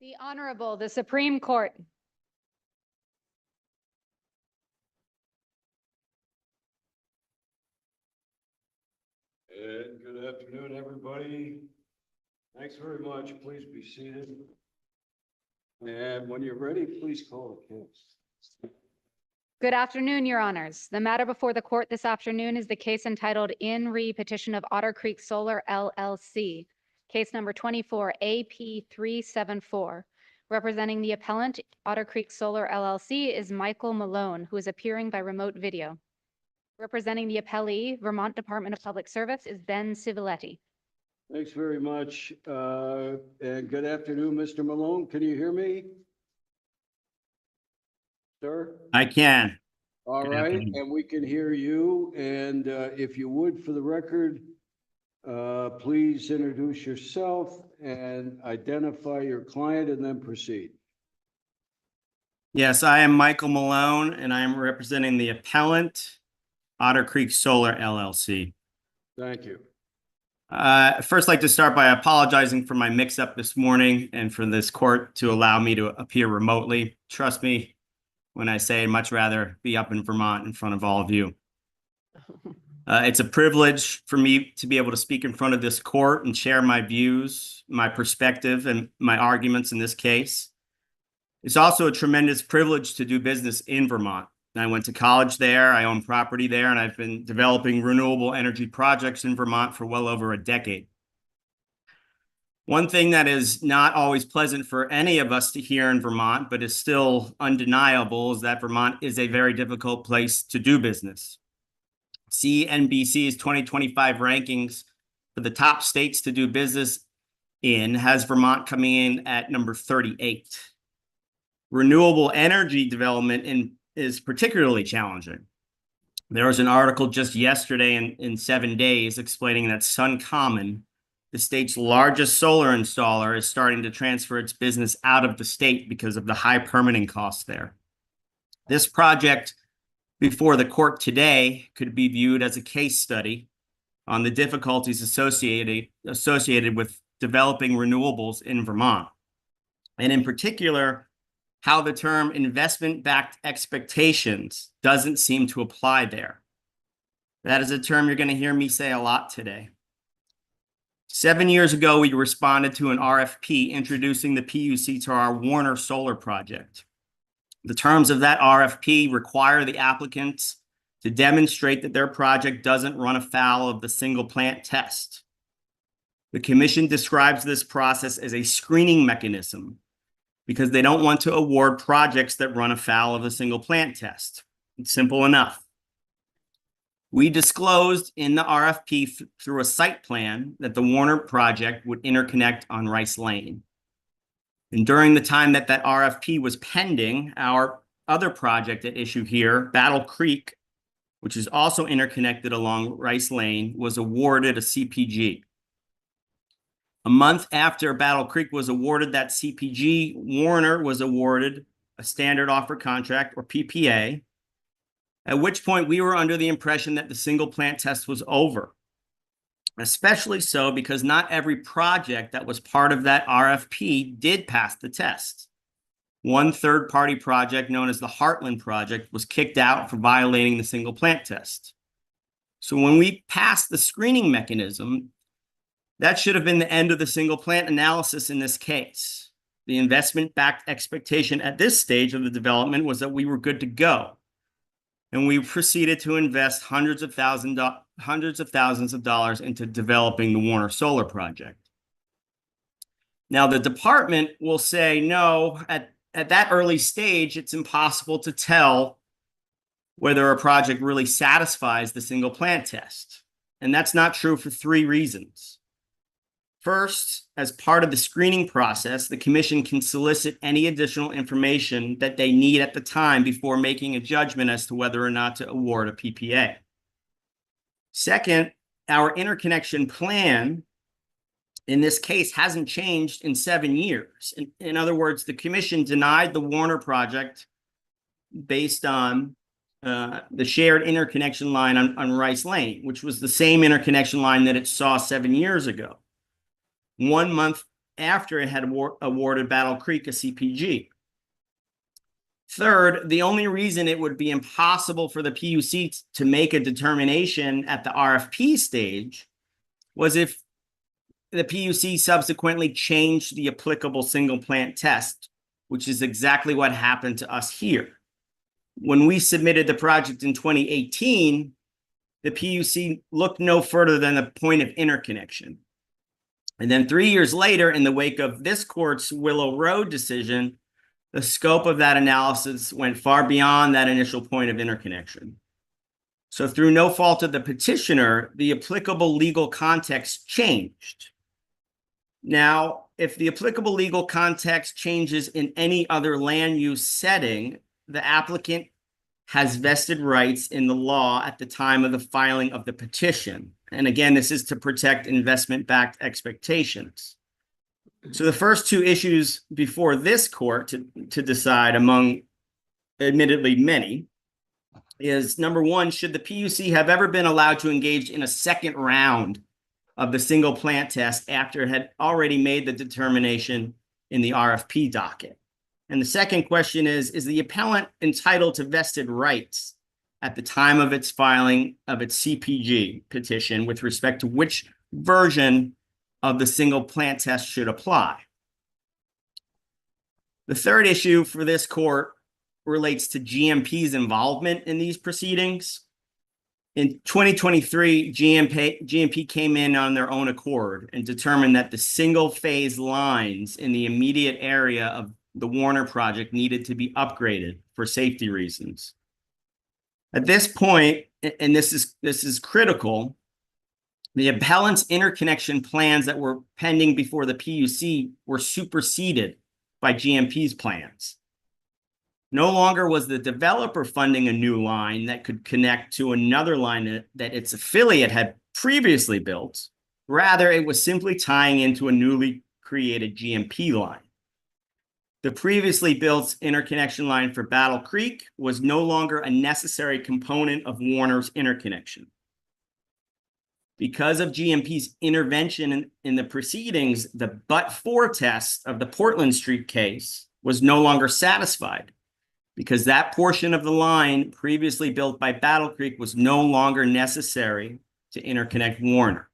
The Honorable, the Supreme Court. And good afternoon, everybody. Thanks very much. Please be seated. And when you're ready, please call the case. Good afternoon, Your Honors. The matter before the court this afternoon is the case entitled In Re Petition of Otter Creek Solar LLC, case number 24 AP 374. Representing the appellant, Otter Creek Solar LLC, is Michael Malone, who is appearing by remote video. Representing the appellee, Vermont Department of Public Service, is Ben Civiletti. Thanks very much. And good afternoon, Mr. Malone. Can you hear me? Sir? I can. All Good right, afternoon. and we can hear you. And if you would, for the record, please introduce yourself and identify your client and then proceed. Yes, I am Michael Malone, and I am representing the appellant, Otter Creek Solar LLC. Thank you. First, I'd like to start by apologizing for my mix-up this morning and for this court to allow me to appear remotely. Trust me when I say I'd much rather be up in Vermont in front of all of you. It's a privilege for me to be able to speak in front of this court and share my views, my perspective, and my arguments in this case. It's also a tremendous privilege to do business in Vermont. I went to college there, I own property there, and I've been developing renewable energy projects in Vermont for well over a decade. One thing that is not always pleasant for any of us to hear in Vermont, but is still undeniable, is that Vermont is a very difficult place to do business. CNBC's 2025 rankings for the top states to do business in has Vermont coming in at number 38. Renewable energy development is particularly challenging. There was an article just yesterday in 7 Days explaining that SunCommon, the state's largest solar installer, is starting to transfer its business out of the state because of the high permitting costs there. This project before the court today could be viewed as a case study on the difficulties associated with developing renewables in Vermont, and in particular, how the term investment-backed expectations doesn't seem to apply there. That is a term you're going to hear me say a lot today. 7 years ago, we responded to an RFP introducing the PUC to our Warner Solar project. The terms of that RFP require the applicants to demonstrate that their project doesn't run afoul of the single plant test. The commission describes this process as a screening mechanism because they don't want to award projects that run afoul of the single plant test. It's simple enough. We disclosed in the RFP through a site plan that the Warner project would interconnect on Rice Lane. And during the time that RFP was pending, our other project at issue here, Battle Creek, which is also interconnected along Rice Lane, was awarded a CPG. A month after Battle Creek was awarded that CPG, Warner was awarded a standard offer contract, or PPA, at which point we were under the impression that the single plant test was over. Especially so because not every project that was part of that RFP did pass the test. One third-party project known as the Heartland project was kicked out for violating the single plant test. So when we passed the screening mechanism, that should have been the end of the single plant analysis in this case. The investment-backed expectation at this stage of the development was that we were good to go. And we proceeded to invest hundreds of thousands of dollars into developing the Warner Solar project. Now, the department will say, no, at that early stage, it's impossible to tell whether a project really satisfies the single plant test. And that's not true for 3 reasons. First, as part of the screening process, the commission can solicit any additional information that they need at the time before making a judgment as to whether or not to award a PPA. Second, our interconnection plan, in this case, hasn't changed in 7 years. In other words, the commission denied the Warner project based on the shared interconnection line on Rice Lane, which was the same interconnection line that it saw 7 years ago. 1 month after it had awarded Battle Creek a CPG. Third, the only reason it would be impossible for the PUC to make a determination at the RFP stage was if the PUC subsequently changed the applicable single plant test, which is exactly what happened to us here. When we submitted the project in 2018, the PUC looked no further than the point of interconnection. And then 3 years later, in the wake of this court's Willow Road decision, the scope of that analysis went far beyond that initial point of interconnection. So through no fault of the petitioner, the applicable legal context changed. Now, if the applicable legal context changes in any other land use setting, the applicant has vested rights in the law at the time of the filing of the petition. And again, this is to protect investment-backed expectations. So the first two issues before this court to decide, among admittedly many, is number one, should the PUC have ever been allowed to engage in a second round of the single plant test after it had already made the determination in the RFP docket? And the second question is the appellant entitled to vested rights at the time of its filing of its CPG petition with respect to which version of the single plant test should apply? The third issue for this court relates to GMP's involvement in these proceedings. In 2023, GMP came in on their own accord and determined that the single phase lines in the immediate area of the Warner project needed to be upgraded for safety reasons. At this point, and this is critical, the appellant's interconnection plans that were pending before the PUC were superseded by GMP's plans. No longer was the developer funding a new line that could connect to another line that its affiliate had previously built. Rather, it was simply tying into a newly created GMP line. The previously built interconnection line for Battle Creek was no longer a necessary component of Warner's interconnection. Because of GMP's intervention in the proceedings, the but-for test of the Portland Street case was no longer satisfied because that portion of the line previously built by Battle Creek was no longer necessary to interconnect Warner.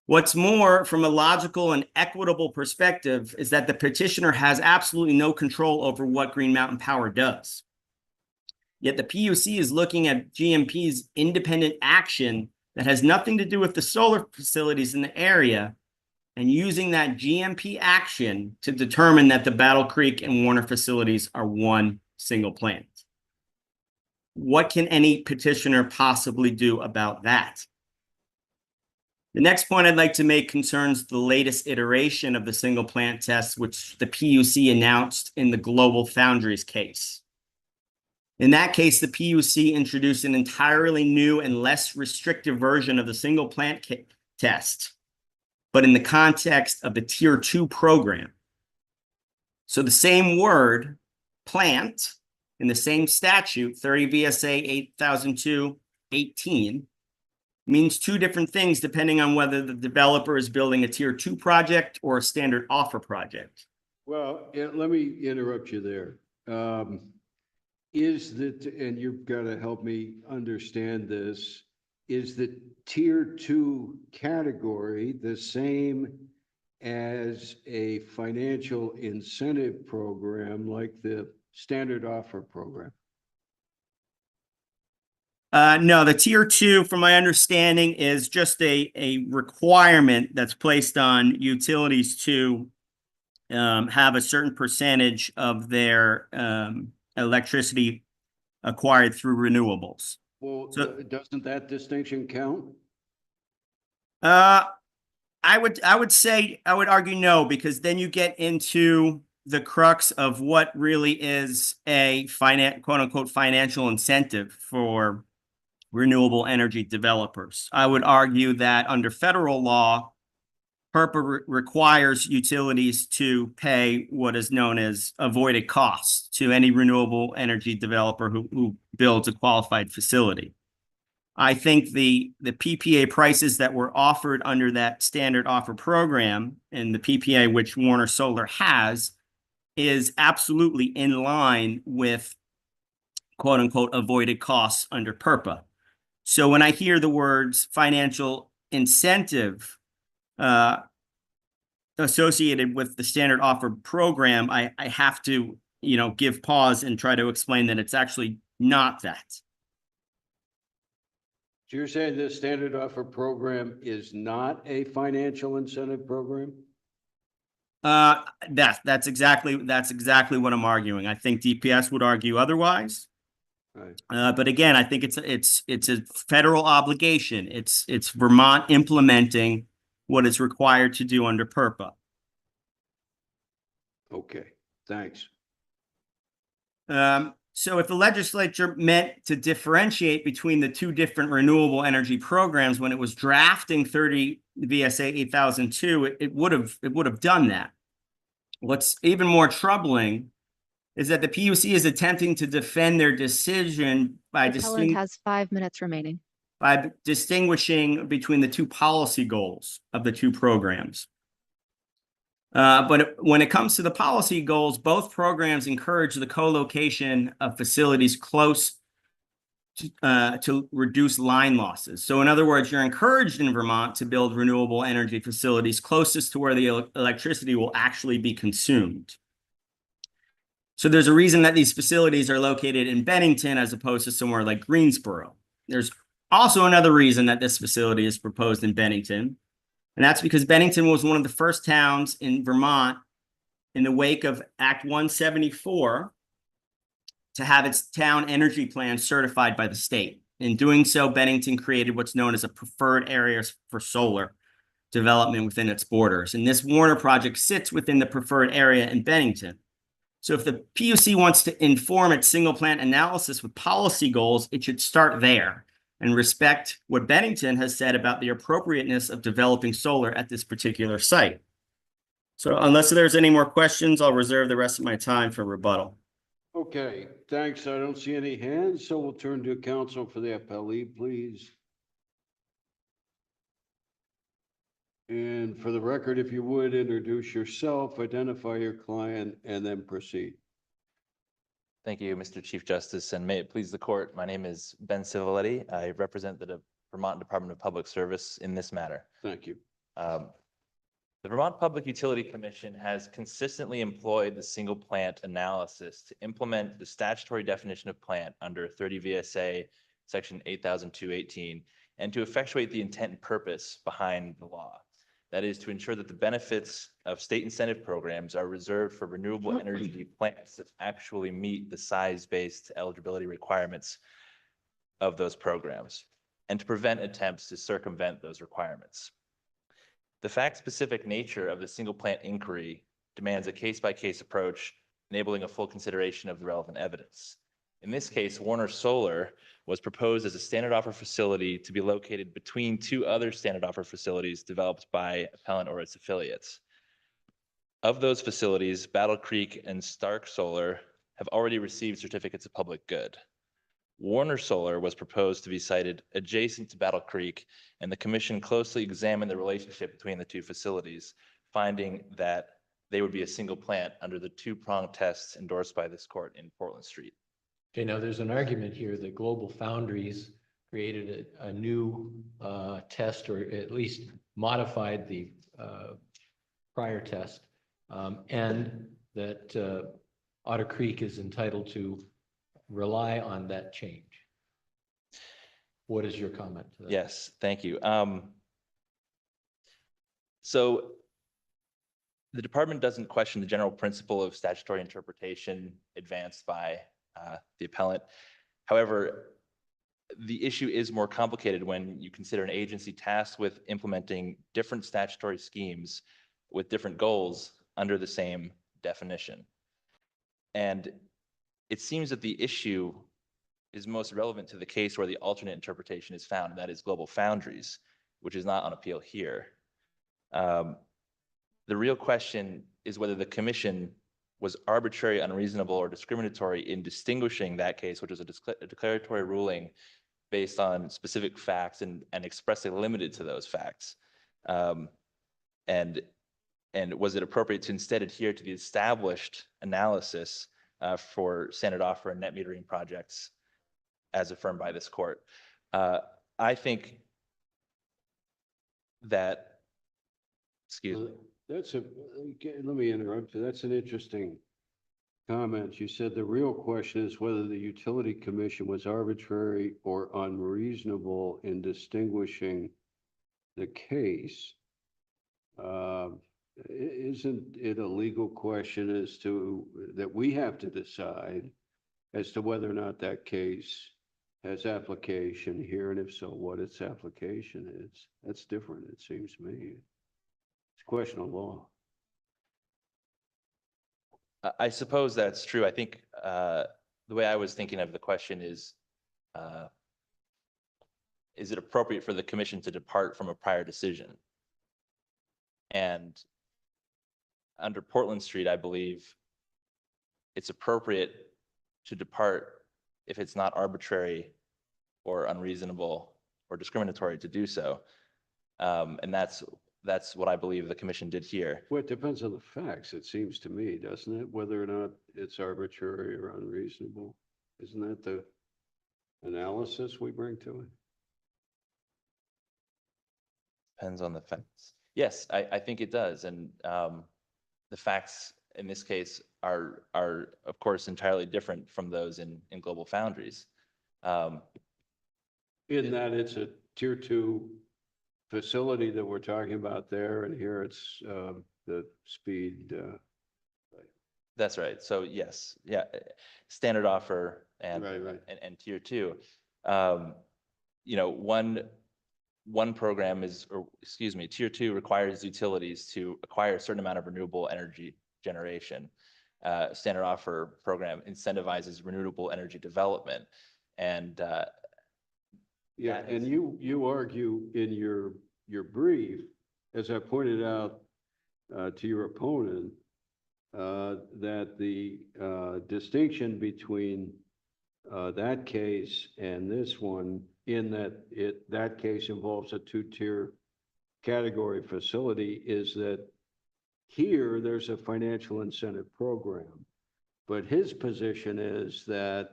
What's more, from a logical and equitable perspective, is that the petitioner has absolutely no control over what Green Mountain Power does. Yet the PUC is looking at GMP's independent action that has nothing to do with the solar facilities in the area and using that GMP action to determine that the Battle Creek and Warner facilities are one single plant. What can any petitioner possibly do about that? The next point I'd like to make concerns the latest iteration of the single plant test, which the PUC announced in the Global Foundries case. In that case, the PUC introduced an entirely new and less restrictive version of the single plant test, but in the context of the Tier 2 program. So the same word, plant, in the same statute, 30 VSA 8002-18, means two different things depending on whether the developer is building a Tier 2 project or a standard offer project. Well, let me interrupt you there. Is that, and you've got to help me understand this, is the Tier 2 category the same as a financial incentive program like the standard offer program? No, the Tier 2, from my understanding, is just a requirement that's placed on utilities to have a certain percentage of their electricity acquired through renewables. Well, so, doesn't that distinction count? I would argue no, because then you get into the crux of what really is a quote unquote financial incentive for renewable energy developers. I would argue that under federal law, PURPA requires utilities to pay what is known as avoided costs to any renewable energy developer who builds a qualified facility. I think the PPA prices that were offered under that standard offer program and the PPA which Warner Solar has is absolutely in line with quote unquote avoided costs under PURPA. So when I hear the words financial incentive associated with the standard offer program, I have to, give pause and try to explain that it's actually not that. So you're saying this standard offer program is not a financial incentive program? That's exactly what I'm arguing. I think DPS would argue otherwise. Right. But again, I think it's a federal obligation. It's Vermont implementing what is required to do under PURPA. Okay, thanks. So if the legislature meant to differentiate between the two different renewable energy programs when it was drafting 30 VSA 8002, it would have done that. What's even more troubling is that the PUC is attempting to defend their decision by Appellant has 5 minutes remaining. by distinguishing between the two policy goals of the two programs. But when it comes to the policy goals, both programs encourage the co-location of facilities close to reduce line losses. So in other words, you're encouraged in Vermont to build renewable energy facilities closest to where the electricity will actually be consumed. So there's a reason that these facilities are located in Bennington as opposed to somewhere like Greensboro. There's also another reason that this facility is proposed in Bennington, and that's because Bennington was one of the first towns in Vermont in the wake of Act 174 to have its town energy plan certified by the state. In doing so, Bennington created what's known as a preferred area for solar development within its borders. And this Warner project sits within the preferred area in Bennington. So if the PUC wants to inform its single plant analysis with policy goals, it should start there and respect what Bennington has said about the appropriateness of developing solar at this particular site. So unless there's any more questions, I'll reserve the rest of my time for rebuttal. Okay, thanks. I don't see any hands, so we'll turn to counsel for the appellee, please. And for the record, if you would introduce yourself, identify your client, and then proceed. Thank you, Mr. Chief Justice, and may it please the court. My name is Ben Civiletti. I represent the Vermont Department of Public Service in this matter. Thank you. The Vermont Public Utility Commission has consistently employed the single plant analysis to implement the statutory definition of plant under 30 VSA section 8002-18 and to effectuate the intent and purpose behind the law. That is to ensure that the benefits of state incentive programs are reserved for renewable energy plants that actually meet the size-based eligibility requirements of those programs and to prevent attempts to circumvent those requirements. The fact-specific nature of the single plant inquiry demands a case-by-case approach, enabling a full consideration of the relevant evidence. In this case, Warner Solar was proposed as a standard offer facility to be located between two other standard offer facilities developed by appellant or its affiliates. Of those facilities, Battle Creek and Stark Solar have already received certificates of public good. Warner Solar was proposed to be sited adjacent to Battle Creek, and the commission closely examined the relationship between the two facilities, finding that they would be a single plant under the two-pronged tests endorsed by this court in Portland Street. Okay, now there's an argument here that Global Foundries created a new test, or at least modified the prior test, and that Otter Creek is entitled to rely on that change. What is your comment to that? Yes, thank you. So the department doesn't question the general principle of statutory interpretation advanced by the appellant. However, the issue is more complicated when you consider an agency tasked with implementing different statutory schemes with different goals under the same definition. And it seems that the issue is most relevant to the case where the alternate interpretation is found, and that is Global Foundries, which is not on appeal here. The real question is whether the commission was arbitrary, unreasonable, or discriminatory in distinguishing that case, which was a declaratory ruling based on specific facts and expressly limited to those facts? And was it appropriate to instead adhere to the established analysis for standard offer and net metering projects as affirmed by this court? I think that, excuse me. That's let me interrupt you. That's an interesting comment. You said the real question is whether the utility commission was arbitrary or unreasonable in distinguishing the case. Isn't it a legal question as to that we have to decide as to whether or not that case has application here, and if so, what its application is? That's different, it seems to me. It's a question of law. I suppose that's true. I think the way I was thinking of the question is it appropriate for the commission to depart from a prior decision? And under Portland Street, I believe it's appropriate to depart if it's not arbitrary or unreasonable or discriminatory to do so. And that's what I believe the commission did here. Well, it depends on the facts, it seems to me, doesn't it? Whether or not it's arbitrary or unreasonable. Isn't that the analysis we bring to it? Depends on the facts. Yes, I think it does. And the facts in this case are of course entirely different from those in Global Foundries. In that it's a tier 2 facility that we're talking about there, and here it's the speed. That's right. So yes, yeah, standard offer and Right. and tier 2. One program is, or excuse me, tier 2 requires utilities to acquire a certain amount of renewable energy generation. Standard offer program incentivizes renewable energy development, and Yeah, and you argue in your brief, as I pointed out to your opponent, that the distinction between that case and this one, in that that case involves a 2-tier category facility, is that here there's a financial incentive program. But his position is that,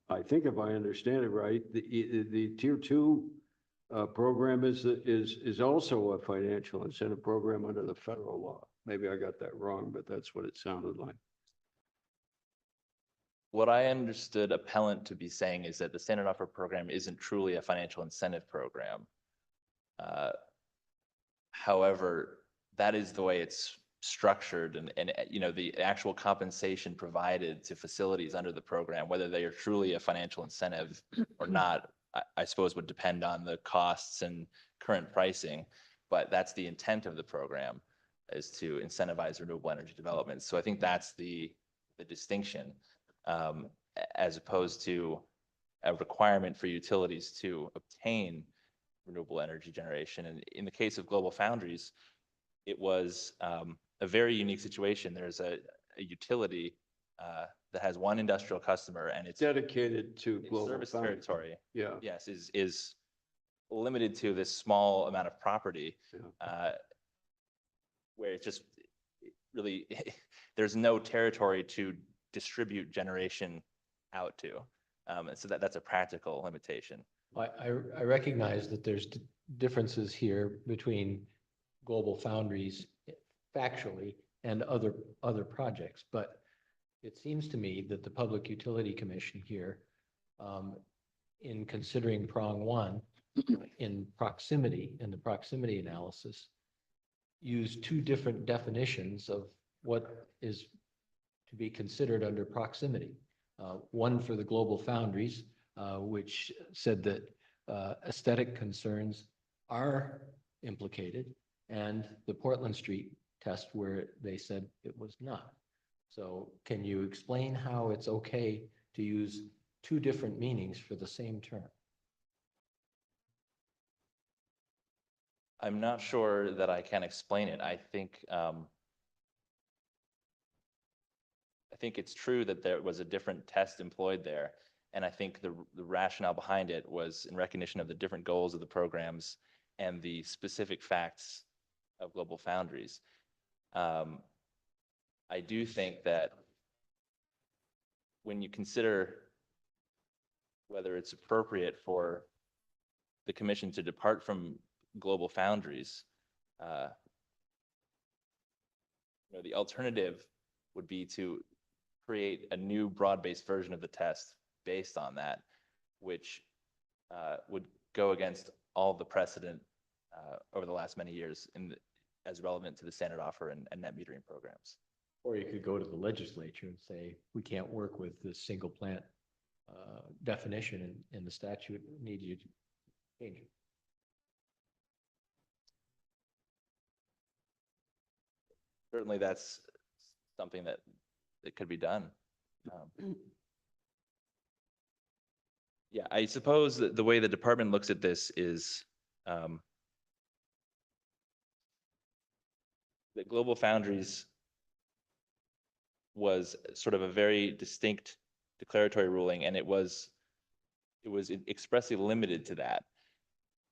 I think if I understand it right, the tier 2 program is also a financial incentive program under the federal law. Maybe I got that wrong, but that's what it sounded like. what I understood appellant to be saying is that the standard offer program isn't truly a financial incentive program. However, that is the way it's structured, and the actual compensation provided to facilities under the program, whether they are truly a financial incentive or not, I suppose would depend on the costs and current pricing. But that's the intent of the program, is to incentivize renewable energy development. So I think that's the distinction, as opposed to a requirement for utilities to obtain renewable energy generation. And in the case of Global Foundries, it was a very unique situation. There's a utility that has one industrial customer, and it's Dedicated to its Global service Foundries. territory. Yeah. Yes, is limited to this small amount of property, where it's just really there's no territory to distribute generation out to, and so that's a practical limitation. I recognize that there's differences here between Global Foundries factually and other projects, but it seems to me that the Public Utility Commission here, in considering prong 1 in the proximity analysis, used 2 different definitions of what is to be considered under proximity. One for the Global Foundries, which said that aesthetic concerns are implicated, and the Portland Street test where they said it was not. So can you explain how it's okay to use 2 different meanings for the same term? I'm not sure that I can explain it. I think it's true that there was a different test employed there, And I think the rationale behind it was in recognition of the different goals of the programs and the specific facts of Global Foundries. I do think that when you consider whether it's appropriate for the commission to depart from Global Foundries, the alternative would be to create a new broad-based version of the test based on that, which would go against all the precedent over the last many years as relevant to the standard offer and net metering programs. Or you could go to the legislature and say, we can't work with the single plant definition in the statute, need you to change it. Certainly that's something that could be done. Yeah, I suppose that the way the department looks at this is that Global Foundries was sort of a very distinct declaratory ruling, and it was expressly limited to that.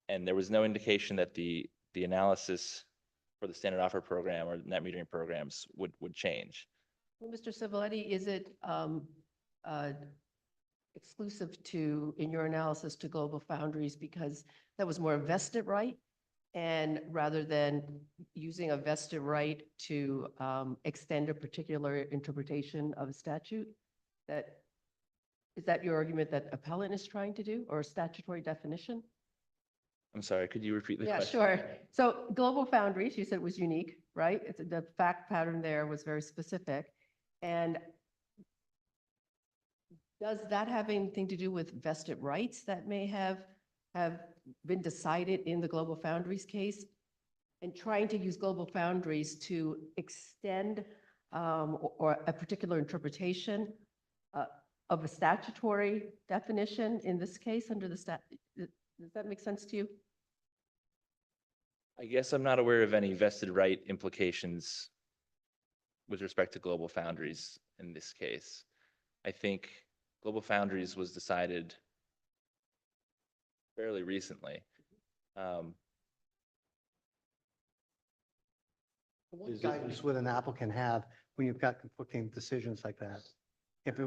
And there was no indication that the analysis for the standard offer program or net metering programs would change. Well, Mr. Civiletti, is it exclusive to, in your analysis, to Global Foundries because that was more a vested right? And rather than using a vested right to extend a particular interpretation of a statute, is that your argument that appellant is trying to do, or a statutory definition? I'm sorry, could you repeat the Yeah, question? sure. So Global Foundries, you said was unique, right? The fact pattern there was very specific. And does that have anything to do with vested rights that may have been decided in the Global Foundries case? And trying to use Global Foundries to extend or a particular interpretation of a statutory definition in this case under the statute. Does that make sense to you? I guess I'm not aware of any vested right implications with respect to Global Foundries in this case. I think Global Foundries was decided fairly recently. What guidance would an applicant have when you've got conflicting decisions like that? If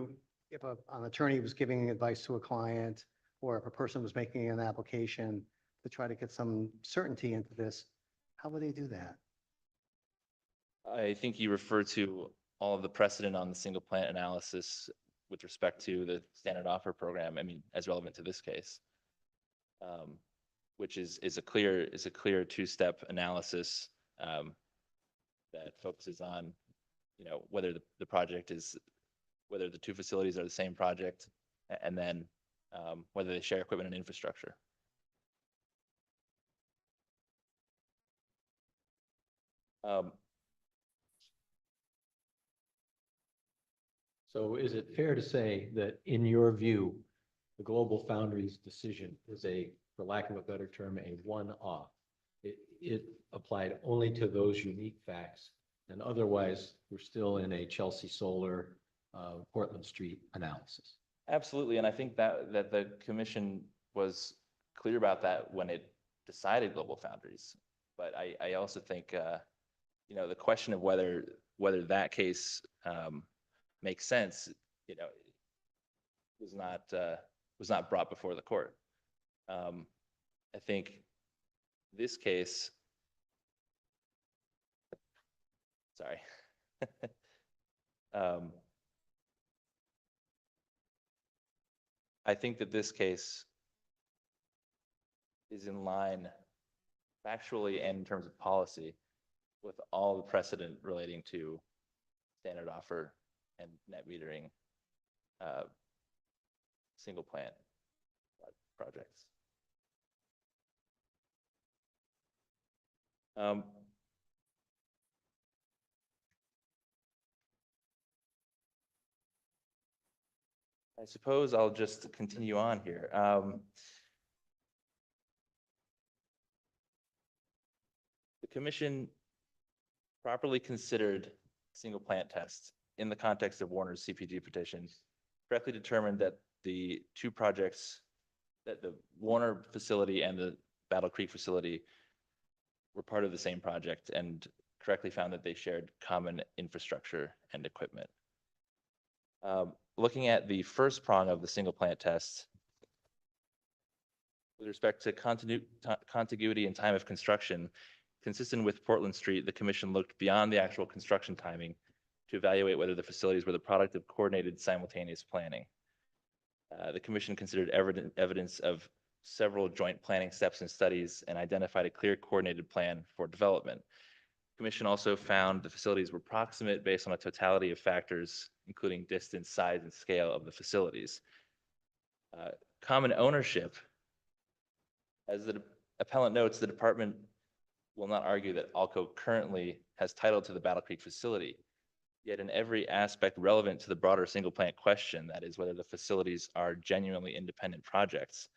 an attorney was giving advice to a client, or if a person was making an application to try to get some certainty into this, how would they do that? I think you refer to all of the precedent on the single plant analysis with respect to the standard offer program, I mean, as relevant to this case, which is a clear two-step analysis that focuses on, whether the project is, whether the two facilities are the same project, and then whether they share equipment and infrastructure. So is it fair to say that in your view, the Global Foundries decision is for lack of a better term, a one-off? It applied only to those unique facts, and otherwise we're still in a Chelsea Solar, Portland Street analysis. Absolutely, and I think that the commission was clear about that when it decided Global Foundries. But I also think, the question of whether that case makes sense, was not brought before the court. I think this case, sorry. I think that this case is in line factually and in terms of policy with all the precedent relating to standard offer and net metering single plant projects. I suppose I'll just continue on here. The commission properly considered single plant tests in the context of Warner's CPG petition, correctly determined that the two projects, that the Warner facility and the Battle Creek facility were part of the same project, and correctly found that they shared common infrastructure and equipment. Looking at the first prong of the single plant test, with respect to contiguity and time of construction, consistent with Portland Street, the commission looked beyond the actual construction timing to evaluate whether the facilities were the product of coordinated simultaneous planning. The commission considered evidence of several joint planning steps and studies and identified a clear coordinated plan for development. The commission also found the facilities were proximate based on a totality of factors, including distance, size, and scale of the facilities. Common ownership, as the appellant notes, the department will not argue that ALCO currently has title to the Battle Creek facility. Yet in every aspect relevant to the broader single plant question, that is whether the facilities are genuinely independent projects,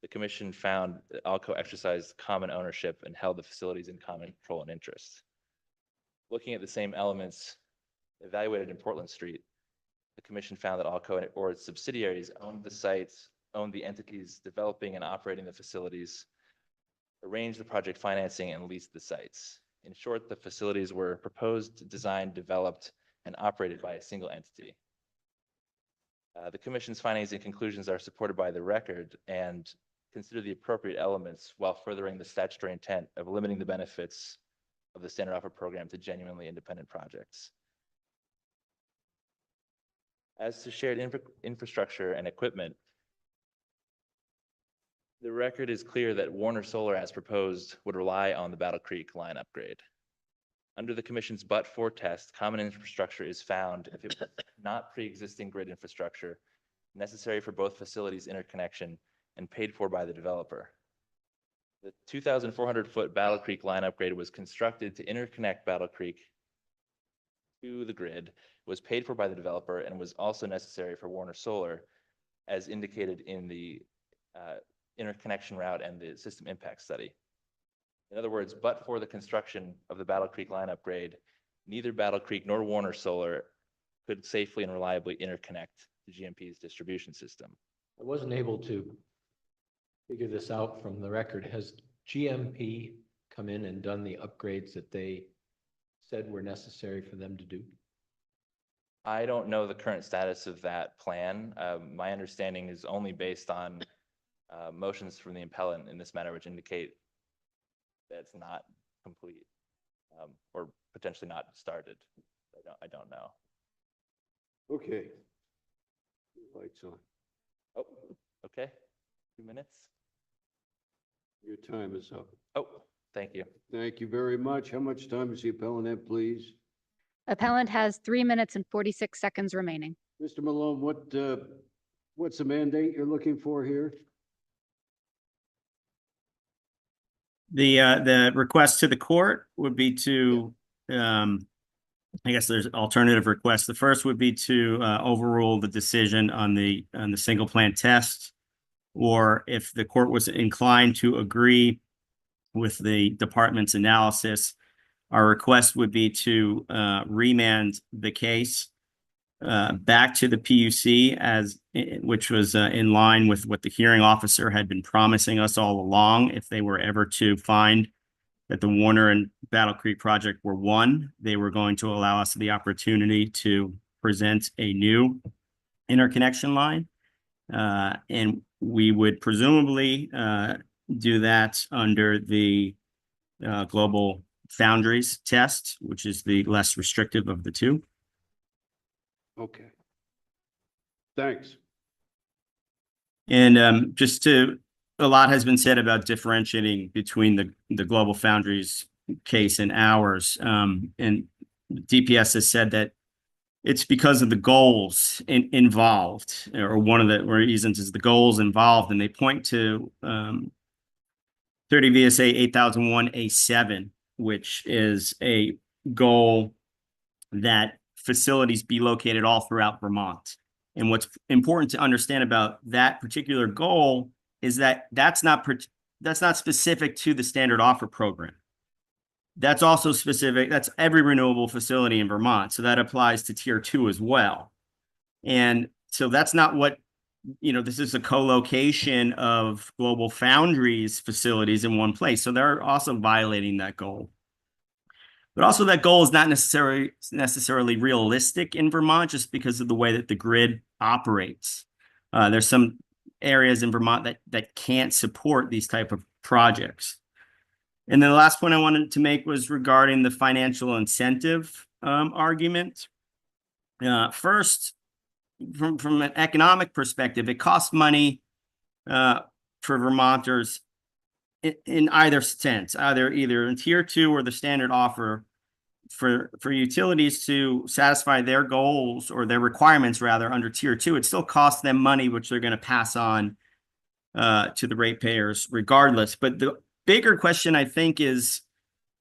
the commission found that ALCO exercised common ownership and held the facilities in common control and interest. Looking at the same elements evaluated in Portland Street, the commission found that ALCO or its subsidiaries owned the sites, owned the entities developing and operating the facilities, arranged the project financing, and leased the sites. In short, the facilities were proposed, designed, developed, and operated by a single entity. The commission's findings and conclusions are supported by the record and consider the appropriate elements while furthering the statutory intent of limiting the benefits of the standard offer program to genuinely independent projects. As to shared infrastructure and equipment, the record is clear that Warner Solar, as proposed, would rely on the Battle Creek line upgrade. Under the commission's but-for test, common infrastructure is found if it was not pre-existing grid infrastructure necessary for both facilities' interconnection and paid for by the developer. The 2,400-foot Battle Creek line upgrade was constructed to interconnect Battle Creek to the grid, was paid for by the developer, and was also necessary for Warner Solar, as indicated in the interconnection route and the system impact study. In other words, but for the construction of the Battle Creek line upgrade, neither Battle Creek nor Warner Solar could safely and reliably interconnect to GMP's distribution system. I wasn't able to figure this out from the record. Has GMP come in and done the upgrades that they said were necessary for them to do? I don't know the current status of that plan. My understanding is only based on motions from the appellant in this matter, which indicate that it's not complete or potentially not started. I don't know. Okay. Lights on. Oh, okay. 2 minutes. Your time is up. Oh, thank you. Thank you very much. How much time does the appellant have, please? Appellant has 3 minutes and 46 seconds remaining. Mr. Malone, what's the mandate you're looking for here? The request to the court would be to, I guess there's alternative requests. The first would be to overrule the decision on the single plant test, or if the court was inclined to agree with the department's analysis, our request would be to remand the case back to the PUC, which was in line with what the hearing officer had been promising us all along. If they were ever to find that the Warner and Battle Creek project were one, they were going to allow us the opportunity to present a new interconnection line. And we would presumably do that under the global foundries test, which is the less restrictive of the two. Okay. Thanks. And a lot has been said about differentiating between the global foundries case and ours. And DPS has said that it's because of the goals involved, or one of the reasons is the goals involved. And they point to 30 VSA 8001A7, which is a goal that facilities be located all throughout Vermont. And what's important to understand about that particular goal is that that's not specific to the standard offer program. That's also specific. That's every renewable facility in Vermont. So that applies to tier 2 as well. And so that's not what this is a co-location of Global Foundries facilities in one place. So they're also violating that goal. But also that goal is not necessarily realistic in Vermont just because of the way that the grid operates. There's some areas in Vermont that can't support these type of projects. And then the last point I wanted to make was regarding the financial incentive argument. First, from an economic perspective, it costs money for Vermonters in either sense, either in tier 2 or the standard offer for utilities to satisfy their goals or their requirements rather under tier 2. It still costs them money, which they're going to pass on to the ratepayers regardless. But the bigger question, I think, is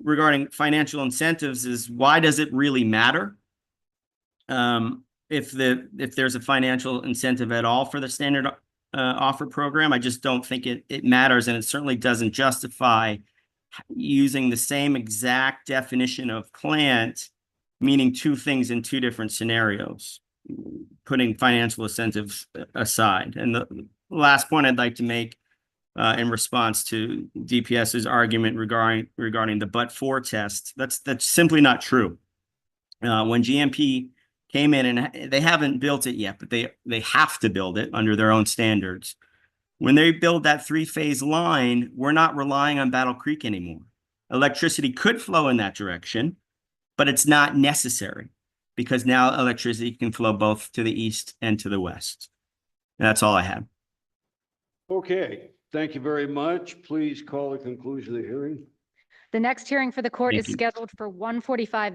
regarding financial incentives is why does it really matter? If there's a financial incentive at all for the standard offer program, I just don't think it matters, and it certainly doesn't justify using the same exact definition of plant, meaning two things in two different scenarios, putting financial incentives aside. And the last point I'd like to make in response to DPS's argument regarding the but-for test, that's simply not true. When GMP came in, and they haven't built it yet, but they have to build it under their own standards. When they build that 3-phase line, we're not relying on Battle Creek anymore. Electricity could flow in that direction, but it's not necessary because now electricity can flow both to the east and to the west. And that's all I have. Okay, thank you very much. Please call the conclusion of the hearing. The next hearing for the court Thank is you. scheduled for 1:45